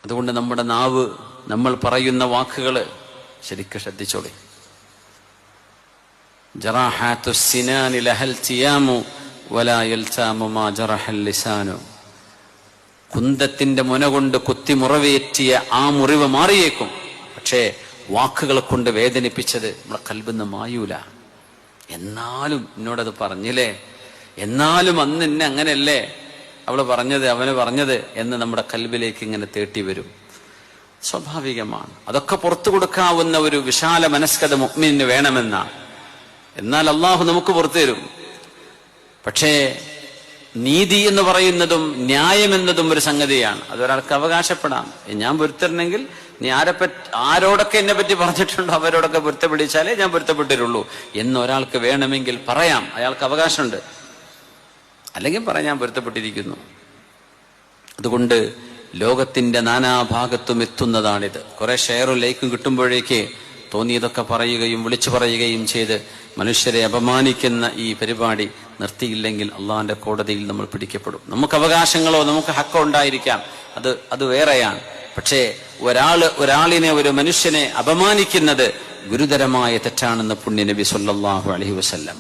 അതുകൊണ്ട് നമ്മുടെ നാവ്, നമ്മൾ പറയുന്ന വാക്കുകൾ ശരിക്കും ശ്രദ്ധിച്ചോളി. ജറാഹാത്തുസ് സിനാനി ലഹൽ തിയാമു വലാ യൽതാമു മാ ജറഹൽ ലിസാനു. കുന്തത്തിന്റെ മുന കൊണ്ട് കുത്തി മുറിവേറ്റിയ ആ മുറിവ് മാറിയേക്കും, പക്ഷേ വാക്കുകളെ കൊണ്ട് വേദനിപ്പിച്ചത് നമ്മളെ കൽബിന്ന് മായൂല. എന്നാലും എന്നോടത് പറഞ്ഞില്ലേ, എന്നാലും അന്ന് എന്നെ അങ്ങനെയല്ലേ അവള് പറഞ്ഞത്, അവന് പറഞ്ഞത് എന്ന് നമ്മുടെ കൽബിലേക്ക് ഇങ്ങനെ തേട്ടി വരും. സ്വാഭാവികമാണ്. അതൊക്കെ പുറത്തു കൊടുക്കാവുന്ന ഒരു വിശാല മനസ്കത മുഅ്മിനിന് വേണമെന്നാണ്. എന്നാൽ അള്ളാഹു നമുക്ക് പുറത്തു തരും. പക്ഷേ നീതി എന്ന് പറയുന്നതും ന്യായമെന്നതും ഒരു സംഗതിയാണ്. അതൊരാൾക്ക് അവകാശപ്പെടാം. ഞാൻ പൊരുത്തരണമെങ്കിൽ നീ ആരോടൊക്കെ എന്നെ പറ്റി പറഞ്ഞിട്ടുണ്ടോ അവരോടൊക്കെ പൊരുത്തപ്പെടിച്ചാലേ ഞാൻ പൊരുത്തപ്പെട്ടിട്ടുള്ളൂ എന്ന് ഒരാൾക്ക് വേണമെങ്കിൽ പറയാം. അയാൾക്ക് അവകാശമുണ്ട്. അല്ലെങ്കിൽ പറയാം ഞാൻ പൊരുത്തപ്പെട്ടിരിക്കുന്നു. അതുകൊണ്ട് ലോകത്തിന്റെ നാനാഭാഗത്തും എത്തുന്നതാണിത്. കുറെ ഷെയറും ലൈക്കും കിട്ടുമ്പോഴേക്ക് തോന്നിയതൊക്കെ പറയുകയും വിളിച്ചു പറയുകയും ചെയ്ത് മനുഷ്യരെ അപമാനിക്കുന്ന ഈ പരിപാടി നിർത്തിയില്ലെങ്കിൽ അള്ളാഹിന്റെ കോടതിയിൽ നമ്മൾ പിടിക്കപ്പെടും. നമുക്ക് അവകാശങ്ങളോ നമുക്ക് ഹക്കോ ഉണ്ടായിരിക്കാം, അത് വേറെയാണ്. പക്ഷേ ഒരാളിനെ, ഒരു മനുഷ്യനെ അപമാനിക്കുന്നത് ഗുരുതരമായ തെറ്റാണെന്ന് പുണ്യ നബി സല്ലല്ലാഹു അലൈഹി വസല്ലം